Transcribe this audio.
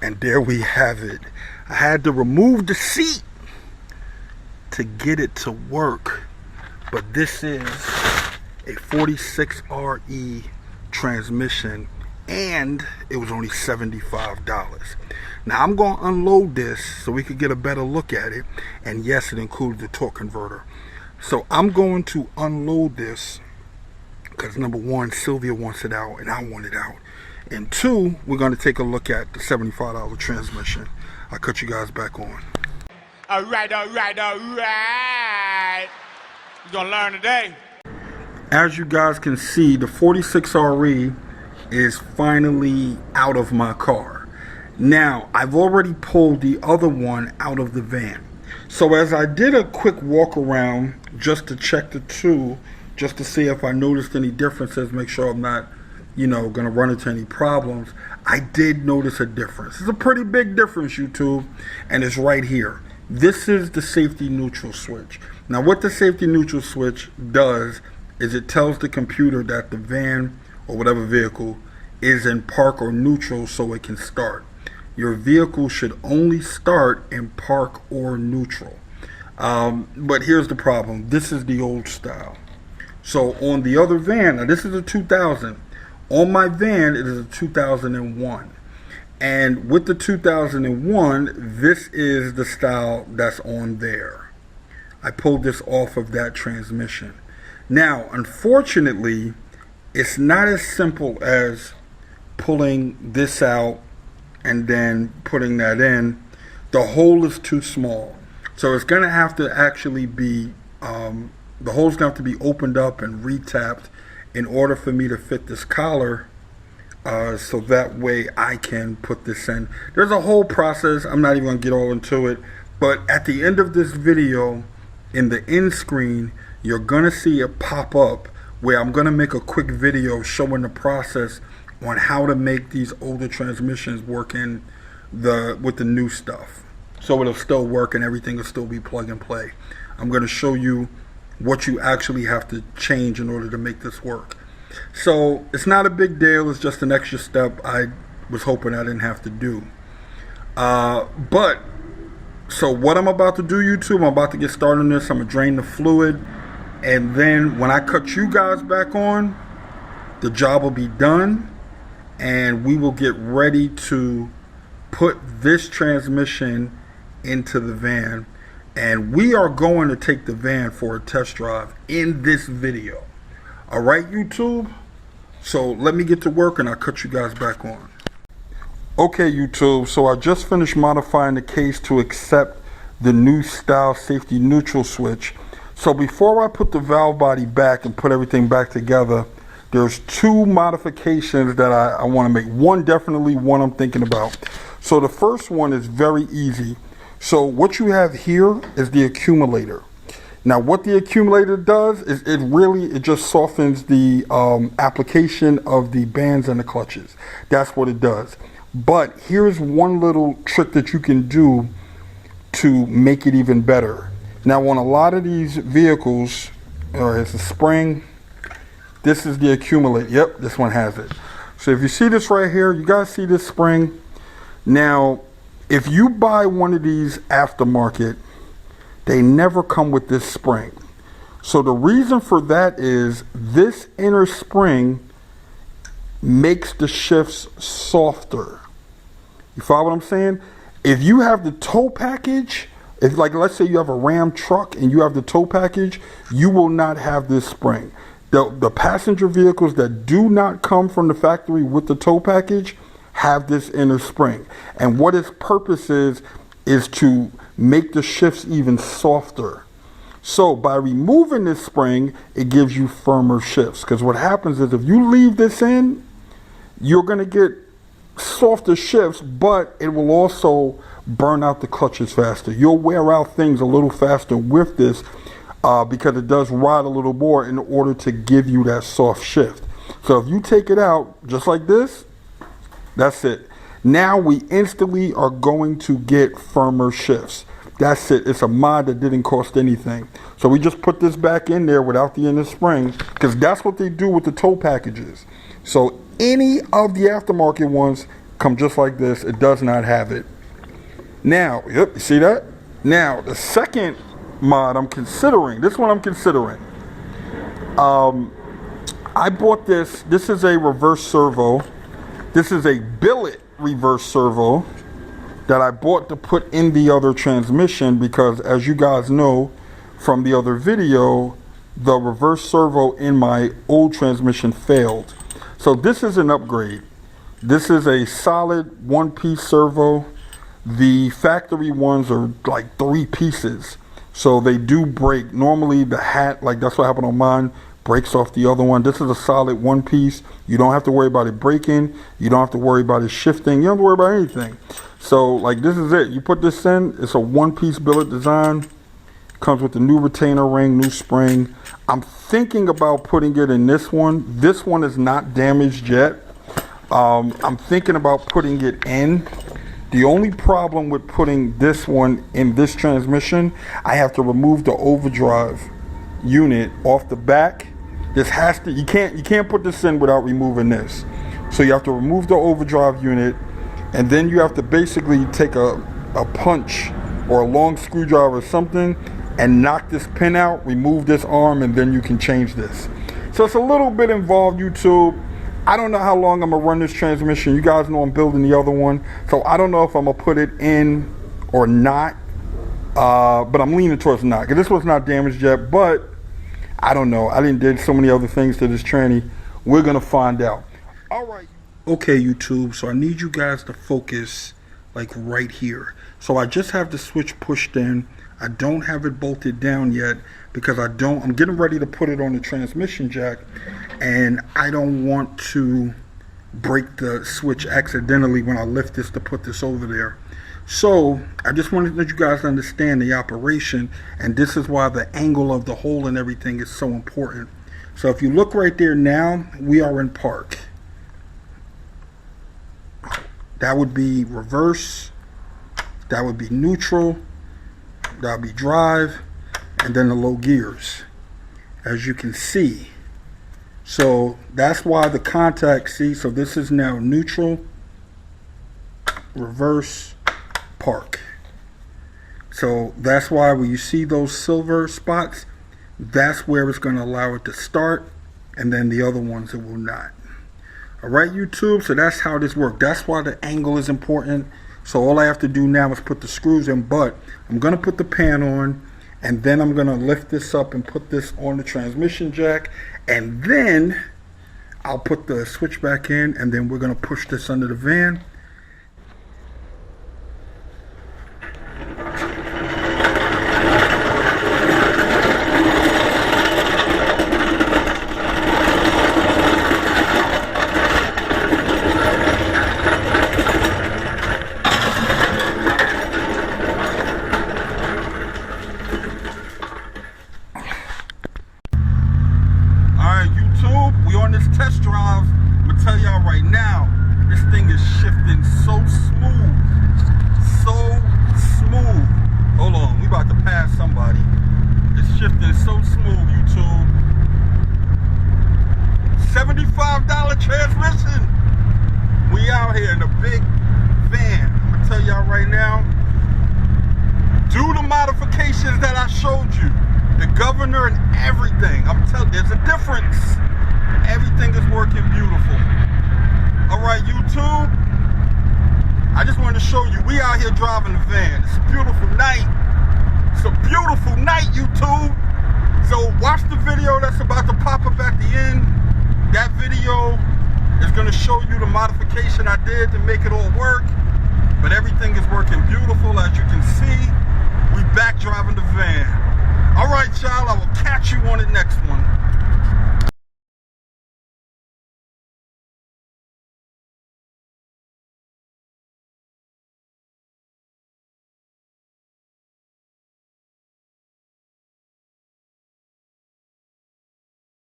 And there we have it. I had to remove the seat to get it to work. But this is a 46RE transmission, and it was only $75. Now I'm going to unload this so we could get a better look at it. And yes, it includes the torque converter. So I'm going to unload this because number one, Sylvia wants it out and I want it out. And two, we're going to take a look at the $75 transmission. I'll cut you guys back on. All right. You're going to learn today. As you guys can see, the 46RE is finally out of my car. Now, I've already pulled the other one out of the van. So as I did a quick walk around just to check the two, just to see if I noticed any differences, make sure I'm not, going to run into any problems, I did notice a difference. It's a pretty big difference, YouTube, and it's right here. This is the safety neutral switch. Now, what the safety neutral switch does is it tells the computer that the van or whatever vehicle is in park or neutral so it can start. Your vehicle should only start in park or neutral. But here's the problem. This is the old style. So on the other van, now this is a 2000. On my van, it is a 2001. And with the 2001, this is the style that's on there. I pulled this off of that transmission. Now, unfortunately, it's not as simple as pulling this out and then putting that in. The hole is too small. So it's going to have to actually be, the hole's going to have to be opened up and retapped in order for me to fit this collar, so that way I can put this in. There's a whole process. I'm not even going to get all into it. But at the end of this video, in the end screen, you're going to see it pop up where I'm going to make a quick video showing the process on how to make these older transmissions work in with the new stuff. So it'll still work and everything will still be plug and play. I'm going to show you what you actually have to change in order to make this work. So it's not a big deal. It's just an extra step I was hoping I didn't have to do. So what I'm about to do, YouTube, I'm about to get started on this. I'm going to drain the fluid. And then when I cut you guys back on, the job will be done. And we will get ready to put this transmission into the van. And we are going to take the van for a test drive in this video. All right, YouTube? So let me get to work and I'll cut you guys back on. Okay, YouTube, so I just finished modifying the case to accept the new style safety neutral switch. So before I put the valve body back and put everything back together, there's two modifications that I want to make. One definitely, one I'm thinking about. So the first one is very easy. So what you have here is the accumulator. Now what the accumulator does is it just softens the application of the bands and the clutches. That's what it does. But here's one little trick that you can do to make it even better. Now on a lot of these vehicles, it's a spring. This is the accumulator. Yep, this one has it. So if you see this right here, you guys see this spring. Now, if you buy one of these aftermarket, they never come with this spring. So the reason for that is this inner spring makes the shifts softer. You follow what I'm saying? If you have the tow package, if like let's say you have a Ram truck and you have the tow package, you will not have this spring. The passenger vehicles that do not come from the factory with the tow package have this inner spring. And what its purpose is to make the shifts even softer. So by removing this spring, it gives you firmer shifts. Because what happens is if you leave this in, you're going to get softer shifts, but it will also burn out the clutches faster. You'll wear out things a little faster with this because it does ride a little more in order to give you that soft shift. So if you take it out just like this, that's it. Now we instantly are going to get firmer shifts. That's it. It's a mod that didn't cost anything. So we just put this back in there without the inner spring because that's what they do with the tow packages. So any of the aftermarket ones, come just like this. It does not have it. Now, yep, you see that? Now, the second mod I'm considering, this one I'm considering. I bought this. This is a reverse servo. This is a billet reverse servo that I bought to put in the other transmission because, as you guys know from the other video, the reverse servo in my old transmission failed. So this is an upgrade. This is a solid one-piece servo. The factory ones are like 3 pieces, so they do break. Normally the hat, like that's what happened on mine, breaks off the other one. This is a solid one piece. You don't have to worry about it breaking. You don't have to worry about it shifting. You don't have to worry about anything. So like this is it. You put this in, it's a one-piece billet design. Comes with the new retainer ring, new spring. I'm thinking about putting it in this one. This one is not damaged yet. I'm thinking about putting it in. The only problem with putting this one in this transmission, I have to remove the overdrive unit off the back. This has to, you can't put this in without removing this. So you have to remove the overdrive unit, and then you have to basically take a punch or a long screwdriver or something and knock this pin out, remove this arm, and then you can change this. So it's a little bit involved, YouTube. I don't know how long I'm gonna run this transmission. You guys know I'm building the other one, so I don't know if I'm gonna put it in or not, but I'm leaning towards not, because this one's not damaged yet, but I don't know. I did so many other things to this tranny. We're gonna find out. All right. Okay, YouTube, so I need you guys to focus like right here. So I just have the switch pushed in. I don't have it bolted down yet because I'm getting ready to put it on the transmission jack, and I don't want to break the switch accidentally when I lift this to put this over there. So I just wanted to let you guys understand the operation, and this is why the angle of the hole and everything is so important. So if you look right there now, we are in park. That would be reverse, that would be neutral, that would be drive, and then the low gears, as you can see. So that's why the contact, see, so this is now neutral, reverse, park. So that's why when you see those silver spots, that's where it's going to allow it to start, and then the other ones it will not. All right, YouTube, so that's how this works. That's why the angle is important. So all I have to do now is put the screws in, but I'm going to put the pan on, and then I'm going to lift this up and put this on the transmission jack, and then I'll put the switch back in, and then we're going to push this under the van. Test drive, I'm gonna tell y'all right now, this thing is shifting so smooth, so smooth. Hold on, we about to pass somebody. It's shifting so smooth, YouTube. $75 transmission. We out here in a big van. I'm gonna tell y'all right now, do the modifications that I showed you, the governor and everything. I'm telling you, there's a difference. Everything is working beautiful. All right, YouTube, I just wanted to show you, we out here driving the van. It's a beautiful night. It's a beautiful night, YouTube. So watch the video that's about to pop up at the end. That video is going to show you the modification I did to make it all work. But everything is working beautiful, as you can see.